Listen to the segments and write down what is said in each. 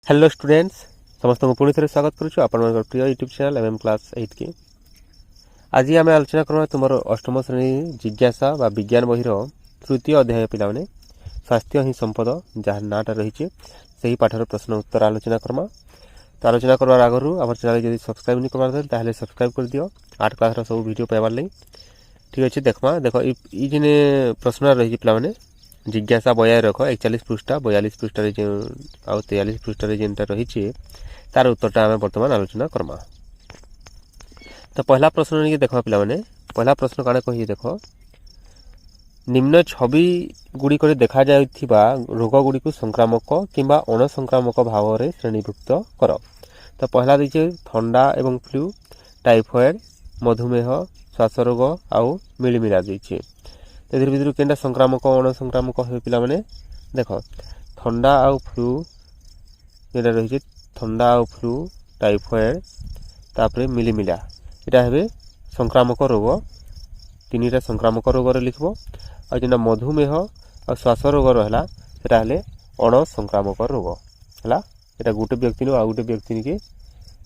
Hello students समस्त पुणी थे स्वागत करुँ आप प्रिय यूट्यूब चैनल एमएम क्लास 8 की आज आम आलोचना करवा तुम अष्टम श्रेणी जिज्ञासा व विज्ञान बहिर तृतीय अध्याय पे स्वास्थ्य ही संपद जहाँ नाटा रही से पाठर प्रश्न उत्तर आलोचना करमा। तो आलोचना करवार आगु आम चैनल जब सब्सक्राइब नहीं करवार सब्सक्राइब कर दियो 8 क्लास सब वीडियो पाइबार लगी। ठीक अच्छे देखमा देख ये प्रश्न रही पे जिज्ञासा बजाय रख 41 पृष्ठा 42 पृष्ठ आउ 43 पृष्ठ जेनटा रही तार उत्तरटा आम बर्तमान आलोचना करमा। तो पहला प्रश्न नहीं देख पे पहला प्रश्न काण कही देख निम्न छवि गुड़िक देखा जाउथिबा रोग गुड़ी को संक्रामक किंबा अणसंक्रामक भाव में श्रेणीभुक्त कर। तो पहला देखिए थंडा एवं फ्लू टाइफॉइड मधुमेह श्वासरोग आउ मिलमिला देछे। एधर भितर केनटा संक्रामक अणसंक्रामक हे पिला माने देख थंडा आउ फ्लू जेटा रही थंडा आउ फ्लू टाइफॉइड तापरे मिलमिला एटा हेबे संक्रामक रोग तीनटा संक्रामक रोग रे लिखबो। आ जेना मधुमेह और श्वास रोग रहला सेटा हेले अणसंक्रामक रोग हला एटा गुटे व्यक्ति नु आ गुटे व्यक्ति के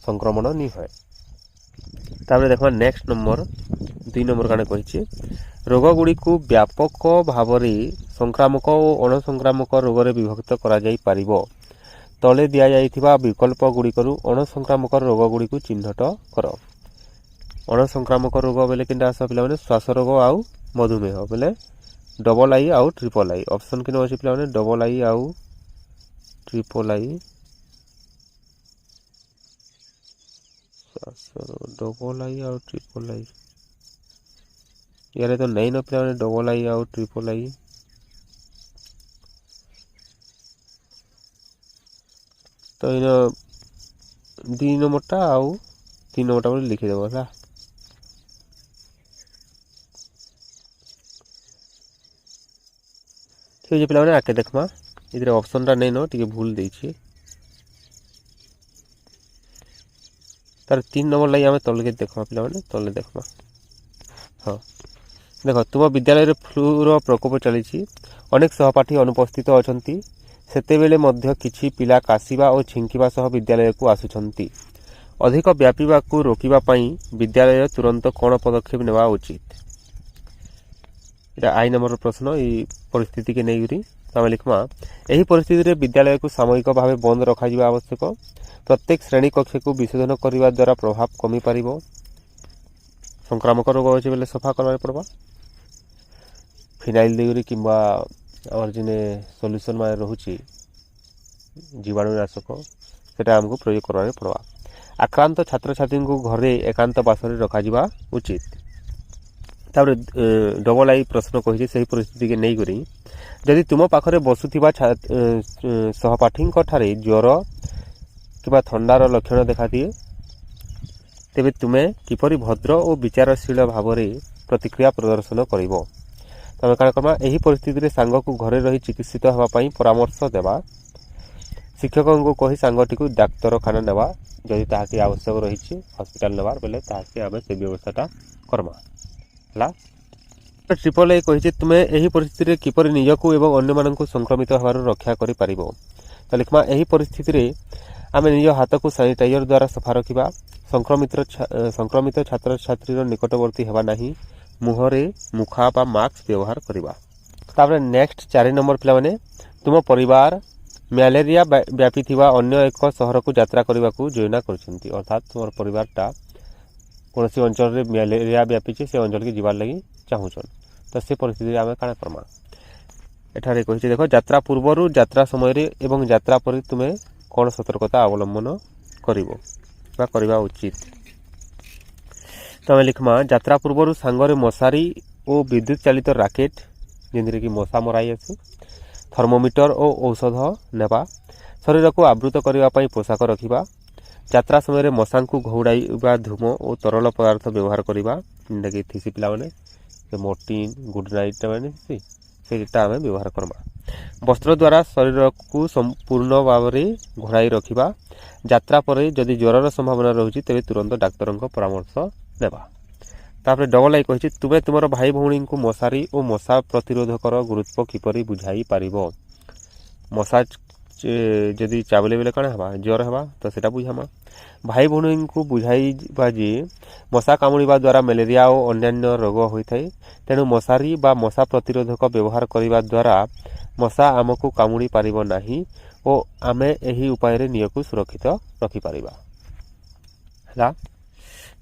संक्रमण नि होय। तापरे देखबा नेक्स्ट नंबर 2 नंबर काने कहिछि रोग गुड़ी को व्यापक भाव में संक्रामक और अणसंक्रामक रोग रे विभक्त करा जाई पारिबो। तले दिया जाइथिबा विकल्प गुड़िकरू अणसंक्रामक रोग गुड़ी को चिन्हट कर। अणसंक्रामक रोग बेले केनटा आस पिला माने श्वास रोग आउ मधुमेह बेले डबल आई आउ ट्रिपल आई ऑप्शन केनो अछि पिला माने डबल आई आउ ट्रिपल आई डबल आई आउ ट्रिपल आई यार तो नहीं न पिला माने डबल आई आउ ट्रिपल आई तो इन 2 नंबरटा आउ 3 नंबरटा बोले लिखि देबो है। ठीक है पिला माने आके देखमा इधर ऑप्शनटा नहीं न टिके भूल देछि तार 3 नंबर लाई आमे तलके देखमा पिला माने तले देखमा। हां देख तुम विद्यालय रे फ्लूर प्रकोप चली अनेक सहपाठी अनुपस्थित अछंती सेतेबेले मध्य किछि पिला काशिबा और छिंकिबा सह विद्यालय को आसुछंती अधिक व्यापीबा को रोकिबा पई विद्यालय तुरंत कोन पदक्षेप नेवा उचित। एटा आई नंबर प्रश्न ई परिस्थिति के नेगिरी हम लिखमा एही परिस्थिति रे विद्यालय को सामूहिक भाव बंद रखा जिबा आवश्यक। प्रत्येक श्रेणी कक्ष को विशोधन करबा द्वारा प्रभाव कमी पारिबो। संक्रामक रोग अच्छे बेले सफा करवा पड़वा फिनाइल देगरी किंबा और जिने सॉल्यूशन में रहुची जीवाणुनाशक सेटा हमको प्रयोग करवा पड़वा। आक्रांत छात्र छात्री को घरे एकांत बासरे रखा जिबा उचित। तापर डबल आई प्रश्न कहि से परिस्थिति के नहीं करी यदि तुम पाखरे बसुथिबा सहपाठी ठारे ज्वर किबा थंडार लक्षण देखा दिए तेबे तुमे किपरि भद्र और विचारशील भाव में प्रतिक्रिया प्रदर्शन करिवो। तमे काण करमा एही परिस्थिति रे सांग को घरे रही चिकित्सित हवा पई परामर्श देबा। शिक्षकों को कही सांगटी को डाक्तरखाना नेबा जदि ताहाकी आवश्यक रही हॉस्पिटल नेबार बेले ताहाकी आमे से व्यवस्थाटा करमा हला। ट्रिपल ए कहि तुमे एही परिस्थिति रे किपरि निजको एवं अन्य माननकु संक्रमित हवार रक्षा करि पारिबो। त लिखमा एही परिस्थिति रे आमे निज हाथ को सैनिटाइजर द्वारा सफा रखिबा। संक्रमित छात्र छात्री निकटवर्ती हेबा नाही मुहरे मुखा बा मास्क व्यवहार करिबा। तापर नेक्स्ट 4 नंबर पिला माने तुम परिवार मलेरिया व्यापी थिबा अन्य एक शहर को यात्रा करबा को योजना करछंती अर्थात तुम परिवारटा कोनसी अंचल रे मलेरिया व्यापी से अंचल के जीवार लागि चाहूछन त से परिस्थिति आमे काना करमा। एठारे कहिছে देखो यात्रा पूर्वरु यात्रा समय रे एवं यात्रा पर तुमे कोन सतर्कता अवलंबन करिवो बा करबा उचित। तमे लिखमा यात्रा पूर्वरु सांगरे मशारी और विद्युत चालित राकेट जिंदरे की मशा मराई आसे थर्मोमीटर और औषध नेबा। शरीर को आवृत करबा पई पोशाक रखिबा। यात्रा समय मशा को घौड़ाइबा धूम और तरल पदार्थ व्यवहार करिबा जिंदा की थिसी पिला माने मोर्टिन गुड नाइट माने सेटा हमें व्यवहार करमा। वस्त्र द्वारा शरीर को संपूर्ण भाव में घोड़ाई रखिबा। यात्रा पर जदि ज्वरर संभावना रहुची तेबे तुरंत डाक्तरन को परामर्श नेबा। तापर डबल आई कहिछि तुमे तुमर भाई भौणी को मशारी और मशा प्रतिरोधकर गुरुत्व किपरि बुझाई पारिबो। मशा ଯଦି ଚାବଲେ ବେଲେ କାଣା ହେବା ଜ୍ୱର ହେବା ତ ସେଟା ବୁଝାମା। ଭାଇ ଭଉଣୀଙ୍କୁ ବୁଝାଇବା ଯେ ମଶା କାମୁଡ଼ିବା ଦ୍ୱାରା ମ୍ୟାଲେରିଆ ଓ ଅନ୍ୟାନ୍ୟ ରୋଗ ହୋଇଥାଏ। ତେଣୁ ମଶାରୀ ବା ମଶା ପ୍ରତିରୋଧକ ବ୍ୟବହାର କରିବା ଦ୍ୱାରା ମଶା ଆମକୁ କାମୁଡ଼ି ପାରିବ ନାହିଁ ଓ ଆମେ ଏହି ଉପାୟରେ ନିଜକୁ ସୁରକ୍ଷିତ ରଖିପାରିବା। ହେଲା।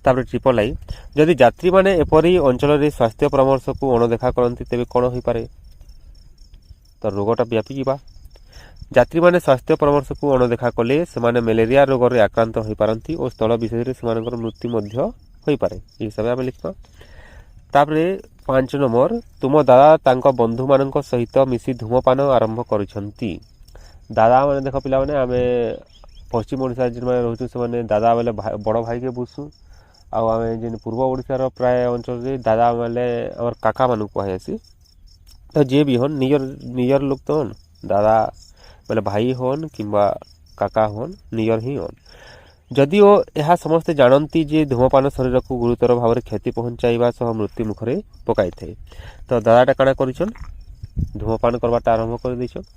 ତାପରେ ଟ୍ରିପଲ୍ ଆଇ, ଯଦି ଯାତ୍ରୀମାନେ ଏପରି ଅଞ୍ଚଳରେ ସ୍ୱାସ୍ଥ୍ୟ ପରାମର୍ଶକୁ ଅଣଦେଖା କରନ୍ତି ତେବେ କ'ଣ ହୋଇପାରେ? ତ ରୋଗଟା ବ୍ୟାପିଯିବା। ଯାତ୍ରୀମାନେ ସ୍ୱାସ୍ଥ୍ୟ ପରାମର୍ଶକୁ ଅଣଦେଖା କଲେ ସେମାନେ ମ୍ୟାଲେରିଆ ରୋଗରେ ଆକ୍ରାନ୍ତ ହୋଇପାରନ୍ତି ଓ ସ୍ଥଳ ବିଶେଷରେ ସେମାନଙ୍କର ମୃତ୍ୟୁ ମଧ୍ୟ ହୋଇପାରେ। ଏହି ହିସାବରେ ଆମେ ଲେଖିବା। ତାପରେ 5 ନମ୍ବର, ତୁମ ଦାଦା ତାଙ୍କ ବନ୍ଧୁମାନଙ୍କ ସହିତ ମିଶି ଧୂମପାନ ଆରମ୍ଭ କରିଛନ୍ତି। ଦାଦା ମାନେ ଦେଖ ପିଲାମାନେ, ଆମେ ପଶ୍ଚିମ ଓଡ଼ିଶାରେ ଯେଉଁମାନେ ରହୁଛୁ ସେମାନେ ଦାଦା ବେଲେ ବଡ଼ ଭାଇକେ ବୁଝୁଁ। ଆଉ ଆମେ ଯେନ୍ ପୂର୍ବ ଓଡ଼ିଶାର ପ୍ରାୟ ଅଞ୍ଚଳରେ ଦାଦା ମାନେ ଆମର କାକାମାନଙ୍କୁ କୁହାଯାଏସି। ତ ଯିଏ ବି ହନ୍ ନିଜର ଲୋକ ତ ହନ୍, ଦାଦା ବୋଲେ ଭାଇ ହନ୍ କିମ୍ବା କାକା ହନ୍, ନିଜର ହିଁ ହନ୍। ଯଦିଓ ଏହା ସମସ୍ତେ ଜାଣନ୍ତି ଯେ ଧୂମପାନ ଶରୀରକୁ ଗୁରୁତର ଭାବରେ କ୍ଷତି ପହଞ୍ଚାଇବା ସହ ମୃତ୍ୟୁ ମୁଖରେ ପକାଇଥାଏ। ତ ଦାଦାଟା କାଣା କରିଛନ୍? ଧୂମପାନ କରବାଟା ଆରମ୍ଭ କରିଦେଇଛନ୍।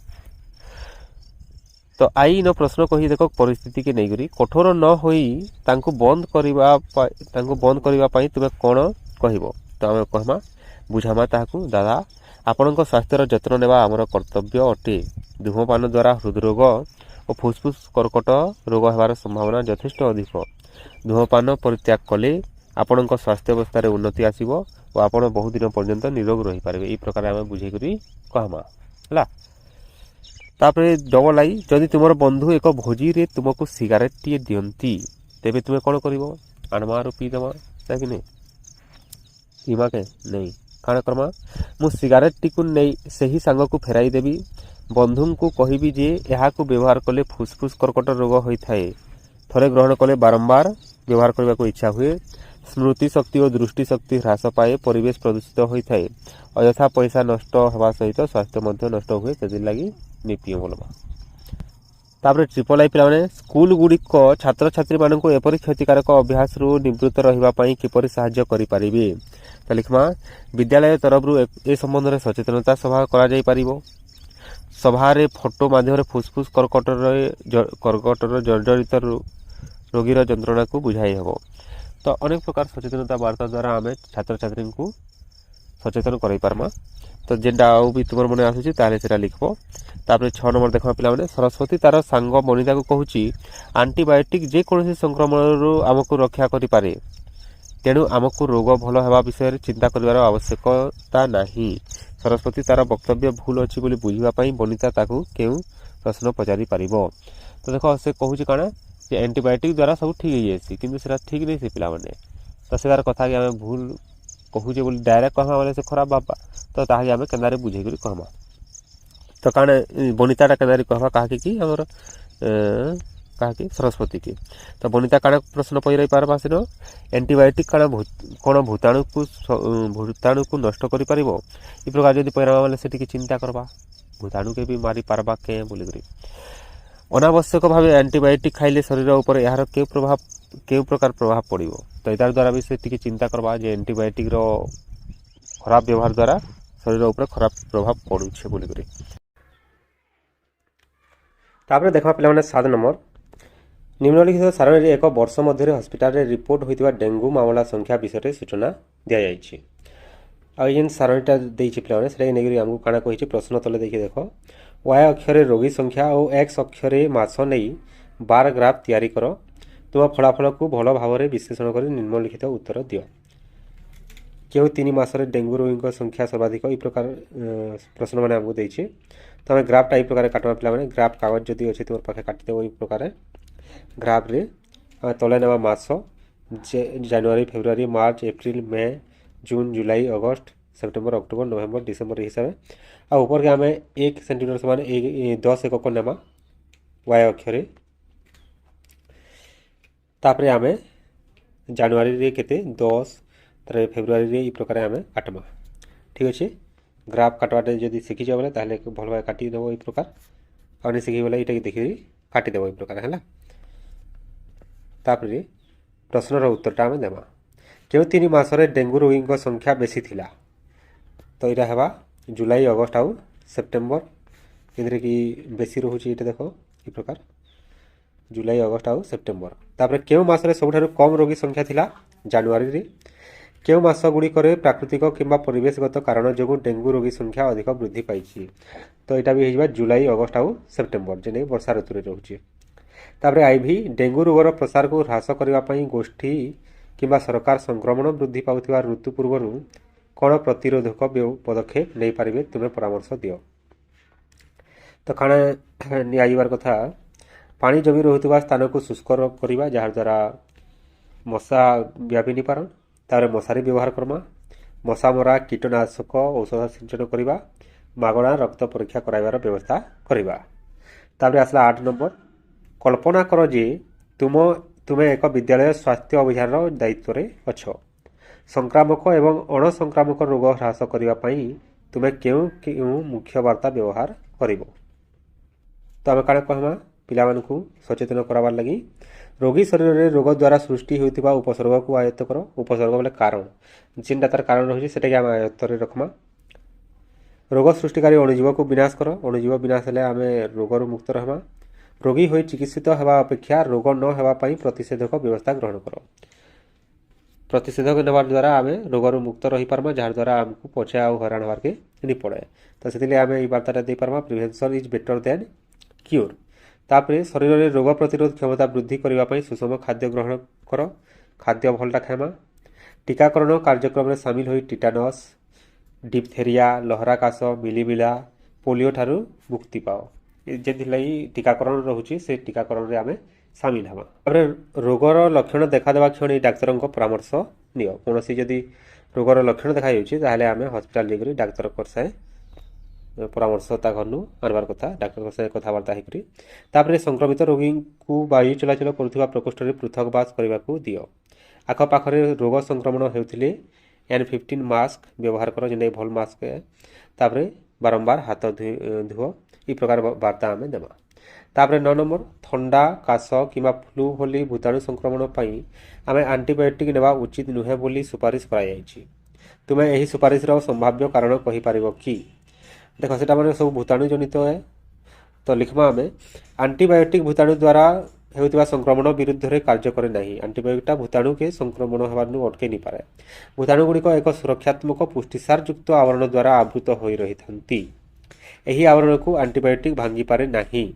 ତ ଆଇନ ପ୍ରଶ୍ନ କହି ଦେଖ ପରିସ୍ଥିତିକି ନେଇକରି କଠୋର ନ ହୋଇ ତାଙ୍କୁ ବନ୍ଦ କରିବା ପାଇଁ ତୁମେ କ'ଣ କହିବ? ତ ଆମେ କହମା, ବୁଝାମା ତାହାକୁ, ଦାଦା ଆପଣଙ୍କ ସ୍ୱାସ୍ଥ୍ୟର ଯତ୍ନ ନେବା ଆମର କର୍ତ୍ତବ୍ୟ ଅଟେ। ଧୂମପାନ ଦ୍ୱାରା ହୃଦରୋଗ ଓ ଫୁସ୍ଫୁସ୍ କର୍କଟ ରୋଗ ହେବାର ସମ୍ଭାବନା ଯଥେଷ୍ଟ ଅଧିକ। ଧୂମପାନ ପରିତ୍ୟାଗ କଲେ ଆପଣଙ୍କ ସ୍ୱାସ୍ଥ୍ୟ ଅବସ୍ଥାରେ ଉନ୍ନତି ଆସିବ ଓ ଆପଣ ବହୁଦିନ ପର୍ଯ୍ୟନ୍ତ ନିରୋଗ ରହିପାରିବେ। ଏହି ପ୍ରକାର ଆମେ ବୁଝେଇକରି କହମା। ହେଲା। ତାପରେ ଡବଲ୍ ଆଇ, ଯଦି ତୁମର ବନ୍ଧୁ ଏକ ଭୋଜିରେ ତୁମକୁ ସିଗାରେଟଟିଏ ଦିଅନ୍ତି ତେବେ ତୁମେ କ'ଣ କରିବ? ଆଣମା ଆରୁ ପିଇଦେମା କି ନେଇ? ପିଇମା କେ ନେଇ କାଣା କର୍ମା? ମୁଁ ସିଗାରେଟଟିକୁ ନେଇ ସେହି ସାଙ୍ଗକୁ ଫେରାଇ ଦେବି। ବନ୍ଧୁଙ୍କୁ କହିବି ଯେ ଏହାକୁ ବ୍ୟବହାର କଲେ ଫୁସ୍ଫୁସ୍ କର୍କଟ ରୋଗ ହୋଇଥାଏ। ଥରେ ଗ୍ରହଣ କଲେ ବାରମ୍ବାର ବ୍ୟବହାର କରିବାକୁ ଇଚ୍ଛା ହୁଏ। ସ୍ମୃତି ଶକ୍ତି ଓ ଦୃଷ୍ଟି ଶକ୍ତି ହ୍ରାସ ପାଏ। ପରିବେଶ ପ୍ରଦୂଷିତ ହୋଇଥାଏ। ଅଯଥା ପଇସା ନଷ୍ଟ ହେବା ସହିତ ସ୍ୱାସ୍ଥ୍ୟ ମଧ୍ୟ ନଷ୍ଟ ହୁଏ। ସେଥିଲାଗି ନିପିଅ ବୋଲବା। ତାପରେ ଟ୍ରିପଲ୍ ଆଇ ପିଲାମାନେ, ସ୍କୁଲ ଗୁଡ଼ିକ ଛାତ୍ରଛାତ୍ରୀମାନଙ୍କୁ ଏପରି କ୍ଷତିକାରକ ଅଭ୍ୟାସରୁ ନିବୃତ୍ତ ରହିବା ପାଇଁ କିପରି ସାହାଯ୍ୟ କରିପାରିବେ? ତ ଲେଖମା, ବିଦ୍ୟାଳୟ ତରଫରୁ ଏ ସମ୍ବନ୍ଧରେ ସଚେତନତା ସଭା କରାଯାଇପାରିବ। ସଭାରେ ଫଟୋ ମାଧ୍ୟମରେ ଫୁସ୍ଫୁସ୍ କର୍କଟର ଜର୍ଜରିତ ରୋଗୀର ଯନ୍ତ୍ରଣାକୁ ବୁଝାଇ ହେବ। ତ ଅନେକ ପ୍ରକାର ସଚେତନତା ବାର୍ତ୍ତା ଦ୍ୱାରା ଆମେ ଛାତ୍ରଛାତ୍ରୀଙ୍କୁ ସଚେତନ କରାଇପାରମା। ତ ଯେନ୍ଟା ଆଉ ବି ତୁମର ମନେ ଆସୁଛି ତାହେଲେ ସେଟା ଲିଖବ। ତାପରେ 6 ନମ୍ବର ଦେଖବା ପିଲାମାନେ, ସରସ୍ୱତୀ ତାର ସାଙ୍ଗ ବନିତାକୁ କହୁଛି ଆଣ୍ଟିବାୟୋଟିକ୍ ଯେକୌଣସି ସଂକ୍ରମଣରୁ ଆମକୁ ରକ୍ଷା କରିପାରେ। ତେଣୁ ଆମକୁ ରୋଗ ଭଲ ହେବା ବିଷୟରେ ଚିନ୍ତା କରିବାର ଆବଶ୍ୟକତା ନାହିଁ। ସରସ୍ୱତୀ ତାର ବକ୍ତବ୍ୟ ଭୁଲ ଅଛି ବୋଲି ବୁଝିବା ପାଇଁ ବନିତା ତାକୁ କେଉଁ ପ୍ରଶ୍ନ ପଚାରି ପାରିବ? ତ ଦେଖ ସେ କହୁଛି କାଣା ଯେ ଆଣ୍ଟିବାୟୋଟିକ୍ ଦ୍ୱାରା ସବୁ ଠିକ୍ ହେଇଯାଇଛି, କିନ୍ତୁ ସେଟା ଠିକ୍ ନେଇ ସେ ପିଲାମାନେ। ତ ସେଟାର କଥାକେ ଆମେ ଭୁଲ କହୁଛେ ବୋଲି ଡାଇରେକ୍ଟ କହମା ବୋଲେ ସେ ଖରାପ ଭାବବା। ତ ତାହାକେ ଆମେ କେନ୍ଦାରେ ବୁଝେଇକରି କହମା। ତ କାଣା ବନିତାଟା କେନ୍ଦାରେ କହବା କାହାକେ କି ଆମର କାହାକେ? ସରସ୍ୱତୀକେ। ତ ବନିତା କାଣା ପ୍ରଶ୍ନ ପଚାରି ପାରବା? ସେନ ଆଣ୍ଟିବାୟୋଟିକ୍ କାଣା କ'ଣ ଭୂତାଣୁକୁ ନଷ୍ଟ କରିପାରିବ? ଏ ପ୍ରକାର ଯଦି ପଚାରବା ବୋଲେ ସେ ଟିକେ ଚିନ୍ତା କରବା, ଭୂତାଣୁକେ ବି ମାରି ପାରବା କେଁ ବୋଲିକରି। ଅନାବଶ୍ୟକ ଭାବେ ଆଣ୍ଟିବାୟୋଟିକ୍ ଖାଇଲେ ଶରୀର ଉପରେ ଏହାର କେଉଁ ପ୍ରକାର ପ୍ରଭାବ ପଡ଼ିବ? ତ ଏତାର ଦ୍ୱାରା ବି ସେ ଟିକେ ଚିନ୍ତା କରବା ଯେ ଆଣ୍ଟିବାୟୋଟିକ୍ର ଖରାପ ବ୍ୟବହାର ଦ୍ୱାରା ଶରୀର ଉପରେ ଖରାପ ପ୍ରଭାବ ପଡ଼ୁଛେ ବୋଲିକରି। ତାପରେ ଦେଖବା ପିଲାମାନେ 7 ନମ୍ବର, ନିମ୍ନଲିଖିତ ସାରଣୀରେ ଏକ ବର୍ଷ ମଧ୍ୟରେ ହସ୍ପିଟାଲରେ ରିପୋର୍ଟ ହୋଇଥିବା ଡେଙ୍ଗୁ ମାମଲା ସଂଖ୍ୟା ବିଷୟରେ ସୂଚନା ଦିଆଯାଇଛି। ଆଉ ଯେନ୍ ସାରଣୀଟା ଦେଇଛି ପିଲାମାନେ ସେଟାକି ନେଇକରି ଆମକୁ କାଣା କହିଛି ପ୍ରଶ୍ନ ତଲେ ଦେଇକି ଦେଖ। Y ଅକ୍ଷରେ ରୋଗୀ ସଂଖ୍ୟା ଓ X ଅକ୍ଷରେ ମାସ ନେଇ ବାର ଗ୍ରାଫ ତିଆରି କର। ତୁମ ଫଳାଫଳକୁ ଭଲ ଭାବରେ ବିଶ୍ଳେଷଣ କରି ନିମ୍ନଲିଖିତ ଉତ୍ତର ଦିଅ। କେଉଁ 3 ମାସରେ ଡେଙ୍ଗୁ ରୋଗୀଙ୍କ ସଂଖ୍ୟା ସର୍ବାଧିକ? এই ପ୍ରକାର ପ୍ରଶ୍ନମାନେ ଆମକୁ ଦେଇଛି। ତ ଆମେ ଗ୍ରାଫଟା এই ପ୍ରକାର କାଟବା ପିଲାମାନେ। ଗ୍ରାଫ କାଗଜ ଯଦି ଅଛି ତୁମର ପାଖେ କାଟିଦେବ এই ପ୍ରକାର। ଗ୍ରାଫରେ ଆମେ ତଳେ ନେବା ମାସ, January, February, March, April, May, June, July, August, September, October, November, December ହିସାବରେ। ଆଉ ଉପରକେ ଆମେ 1 ସେଣ୍ଟିମିଟର ସମାନ 10 ଏକକ ନେମା Y ଅକ୍ଷରେ। ତାପରେ ଆମେ ଜାନୁଆରୀରେ କେତେ 10, ତାପରେ ଫେବୃଆରୀରେ এই ପ୍ରକାର ଆମେ କାଟମା। ঠিক ଅଛି। ଗ୍ରାଫ କାଟବାଟେ ଯଦି ଶିଖିଛ ବୋଲେ ତାହେଲେ ଭଲ ଭାବେ କାଟିଦେବ এই ପ୍ରକାର। ଆଉ ନି ଶିଖି ବୋଲେ ଏଇଟାକି ଦେଖିକି କାଟିଦେବ এই ପ୍ରକାର ହେଲା। ତାପରେ ପ୍ରଶ୍ନର ଉତ୍ତରଟା ଆମେ ଦେମା। କେଉଁ 3 ମାସରେ ଡେଙ୍ଗୁ ରୋଗୀଙ୍କ ସଂଖ୍ୟା ବେଶୀ ଥିଲା? ତ ଏଇଟା ହେବା ଜୁଲାଇ, ଅଗଷ୍ଟ ଆଉ ସେପ୍ଟେମ୍ବର। ଏଥିରେ କି ବେଶୀ ରହୁଛି ଏଇଟା ଦେଖ এই প্রকার जुलाई अगस्ट आउ सेप्टेम्बर तापर केउ मासरे सबुठारु कम रोगी संख्या थिला जानुआरी रे केउ मास गुड़िकरे प्राकृतिक किंबा परिवेशगत कारण जोगु डेंगू रोगी संख्या अधिक वृद्धि पाइछि तो एटा भी हेजिबा जुलाई अगस्ट आउ सेप्टेम्बर जेने वर्षा ऋतु रे रहउछि तापर आईवी डेंगू रोगर प्रसार को ह्रास करबा पई गोष्ठी किंबा सरकार संक्रमण वृद्धि पाउथिबा ऋतु पूर्वरु कोन प्रतिरोधक पदक्षेप नै पारिबे तुमे परामर्श दियो तो खाना नियाइबार कथा पानी जमी रहुथिबा स्थान को शुष्क करबा जहाँ द्वारा मशा व्यापी नहीं पारन तारे मशारी व्यवहार करमा मशा मरा कीटनाशक औषध सिंचन करबा मागणा रक्त परीक्षा कराइबार व्यवस्था करबा तापर आसला 8 नंबर कल्पना कर जे तुमे एक विद्यालय स्वास्थ्य अभियान दायित्व रे अछ संक्रामक एवं अणसंक्रामक रोग ह्रास करबा पई तुमे केउ मुख्य वार्ता व्यवहार करिवो तो आम काण कहमा पिलामानकु सचेतन कराबार लगी रोगी शरीर में रोग द्वारा सृष्टि होता उपसर्ग को आयत्त कर उपसर्ग बोले कारण जिनटा तार कारण रही है आम आयत्त रखमा रोग सृष्टिकारी अणुजीव को विनाश कर अणुजीव विनाश हेले आम रोगर मुक्त रहमा रोगी हो चिकित्सित होगा अपेक्षा रोग न होगापाई प्रतिषेधक व्यवस्था ग्रहण कर प्रतिषेधक नेबार द्वारा आम रोगर मुक्त रही पार्मा जहाँ द्वारा आमको पछे आउ हराण होबार के नहीं पड़े तो से आम ये वार्ता दे पार्मा prevention is better than cure तापर शरीर में रोग प्रतिरोध क्षमता वृद्धि करने सुषम खाद्य ग्रहण कर खाद्य भलटा खाइमा टीकाकरण कार्यक्रम में सामिल हो टिटानस डिप्थेरिया लहरा काश मिलीमिला पोलियो ठारू मुक्ति पाओ जे टीकाकरण रोचे से टीकाकरण में आम सामिल हाँ रोगर लक्षण देखादेवा क्षण डाक्तर परामर्श नियो कौन जदि रोगर लक्षण देखा आम हस्पिटाल जाकर डाक्तर साए परामर्श घर आनबार कथा डाक्तर साथ कथबार्ता होकर संक्रमित रोगी को वायु चलाचल करुवा प्रकोष्ठ में पृथकवास करने को दियो आखपाखे रोग संक्रमण होते N15 मास्क व्यवहार कर जे भल मास्क तापर बारंबार हाथ धुओ ये प्रकार वार्ता आम देमा तापर 9 नंबर थंडा काश किंवा फ्लू भली भूताणु संक्रमण आम एंटीबायोटिक नेवा उचित नुहे बोली सुपारिश कराई तुम्हें यही सुपारिश संभाव्य कारण कहीपर कि देख से सब भूताणु जनित है तो लिखमा आम एंटीबायोटिक भूताणु द्वारा होता संक्रमण विरुद्ध में कार्य करे नहीं एंटीबायोटिक भूताणु के संक्रमण होबार अटके नहीं पारे भूताणु गुड़िक एक सुरक्षात्मक पुष्टिसार युक्त आवरण द्वारा आवृत हो रही था यही आवरण को एंटीबायोटिक भांगी पारे नहीं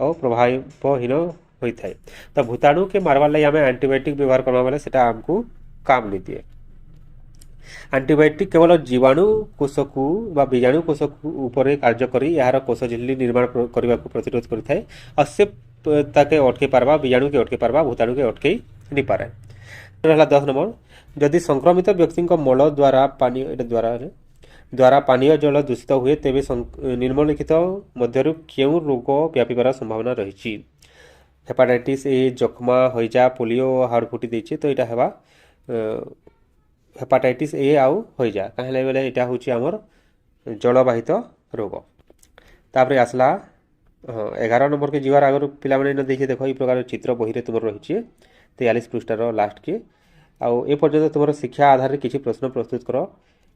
और प्रभावहीन होता है तो भूताणु के मारवार लगे आम एंटीबायोटिक व्यवहार करवा बेले सेटा आमको काम नहीं दिए एंटीबायोटिक केवल जीवाणु कोष को बीजाणु कोष उपर कार्य करी यार कोष झिल्ली निर्माण करने को प्रतिरोध करता है और से ताके अटके पारबा बीजाणु के अटके पारबा भूताणु के अटके नहीं पारे 10 नंबर जदि संक्रमित व्यक्ति मल द्वारा द्वारा पानीय जल दूषित हुए तेबे निम्नलिखित मध्यरु क्यों रोग व्यापीबार संभावना रही हेपाटाइटिस ए जख्मा हईजा पोलियो हाड़ फुटी देछि तो यहाँ हेबा हेपाटाइटिस ए आउ हईजा कहीं बेले यहाँ हूँ आमर जलवाहित रोग तापर आसला 11 नंबर के जीवार आगर पिला देखिए देख ये प्रकार चित्र बही रे तुम रही 43 पृष्ठार लास्ट के आउ ए पर्यंत तुम शिक्षा आधार किसी प्रश्न प्रस्तुत कर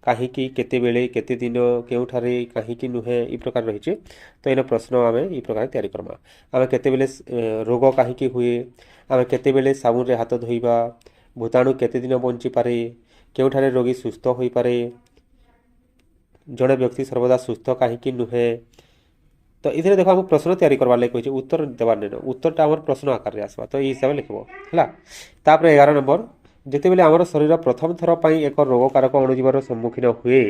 कहीं केते बेले केते दिन केउठारे कहीं नुहे ये प्रकार रही तो इन प्रश्न आम ये प्रकार तैयारी करमा आम केते बेले रोग कहीं हुए आम केते बेले साबुन रे हाथ धोइबा भूताणु केते दिन बंची पारे केउठारे रोगी सुस्थ होई पारे जड़े व्यक्ति सर्वदा सुस्थ कहीं नुहे तो ये देखो आम प्रश्न तैयारी करवार लगे कही उत्तर देवार नहीं उत्तरटा आम प्रश्न आकार में आसवा तो ये हिसाब से लिखब है 11 नंबर जिते बेले आमर शरीर प्रथम थर पर एक रोगकारक अणुजीवर सम्मुखीन हुए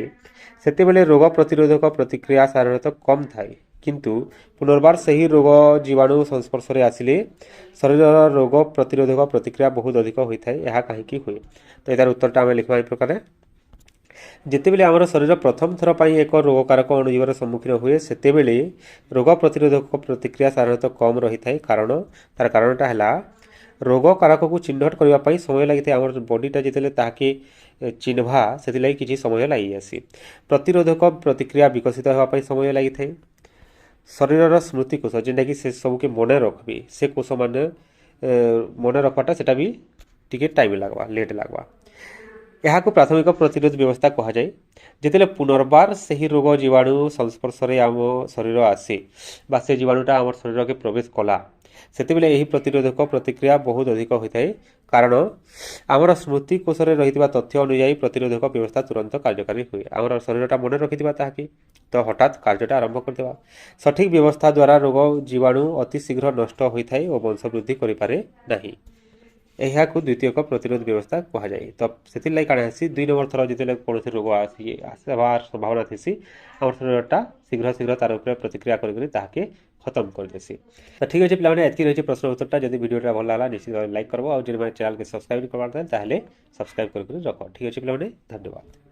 सेते बेले रोग प्रतिरोधक प्रतिक्रिया साधारणतः कम थाए किंतु पुनर्बार सही रोग जीवाणु संस्पर्श में आसिले शरीर रोग प्रतिरोधक प्रतिक्रिया बहुत अधिक होता है यह कहीं हुए तो यार उत्तरटा आम लिखा प्रकार जिते बेले आमर शरीर प्रथम थर पर एक रोगकारक अणुजीवर सम्मुखीन हुए सेते बेले रोग प्रतिरोधक प्रतिक्रिया साधारणतः कम रही था कारण तार कारणटा है रोग कारक को चिन्हट करने समय लगी आम बडीटा जिते ताकि चिन्हवा से किसी समय लगी आसी प्रतिरोधक प्रतिक्रिया विकसित होगापी समय लगी था शरीर स्मृति कोष जेनटा कि से सबके मन रखबे से कोष मान मन रखवाटा सेटा भी टिके टाइम लगवा लेट लगवा ଏହାକୁ ପ୍ରାଥମିକ ପ୍ରତିରୋଧ ବ୍ୟବସ୍ଥା କୁହାଯାଏ। ଯେତେବେଳେ ପୁନର୍ବାର ସେହି ରୋଗ ଜୀବାଣୁ ସଂସ୍ପର୍ଶରେ ଆମ ଶରୀର ଆସେ ବା ସେ ଜୀବାଣୁଟା ଆମର ଶରୀରକେ ପ୍ରବେଶ କଲା, ସେତେବେଳେ ଏହି ପ୍ରତିରୋଧକ ପ୍ରତିକ୍ରିୟା ବହୁତ ଅଧିକ ହୋଇଥାଏ। କାରଣ ଆମର ସ୍ମୃତି କୋଷରେ ରହିଥିବା ତଥ୍ୟ ଅନୁଯାୟୀ ପ୍ରତିରୋଧକ ବ୍ୟବସ୍ଥା ତୁରନ୍ତ କାର୍ଯ୍ୟକାରୀ ହୁଏ। ଆମର ଶରୀରଟା ମନେ ରଖିଥିବା ତାହାକି, ତ ହଠାତ୍ କାର୍ଯ୍ୟଟା ଆରମ୍ଭ କରିଦେବା। ସଠିକ୍ ବ୍ୟବସ୍ଥା ଦ୍ୱାରା ରୋଗ ଜୀବାଣୁ ଅତି ଶୀଘ୍ର ନଷ୍ଟ ହୋଇଥାଏ ଓ ବଂଶବୃଦ୍ଧି କରିପାରେ ନାହିଁ। ଏହାକୁ ଦ୍ୱିତୀୟକ ପ୍ରତିରୋଧ ବ୍ୟବସ୍ଥା କୁହାଯାଏ। ତ ସେଥିର୍ଲାଗି କାଣା ହେସି, 2 ନମ୍ବର ଥର ଯେତେବେଳେ କୌଣସି ରୋଗ ଆସିବାର ସମ୍ଭାବନା ଥିସି, ଆମର ଶରୀରଟା ଶୀଘ୍ର ତାର ଉପରେ ପ୍ରତିକ୍ରିୟା କରିକରି ତାହାକେ ଖତମ କରିଦେସି। ତ ଠିକ୍ ଅଛି ପିଲାମାନେ, ଏତିକି ରହିଛି ପ୍ରଶ୍ନ ଉତ୍ତରଟା। ଯଦି ଭିଡ଼ିଓଟା ଭଲ ଲାଗଲା ନିଶ୍ଚିତ ଭାବେ ଲାଇକ୍ କରବ, ଆଉ ଯଦି ଚ୍ୟାନେଲକେ ସବସ୍କ୍ରାଇବ୍ କରବାର ତାହେଲେ ସବସ୍କ୍ରାଇବ୍ କରିକି ରଖ। ଠିକ୍ ଅଛି ପିଲାମାନେ, ଧନ୍ୟବାଦ।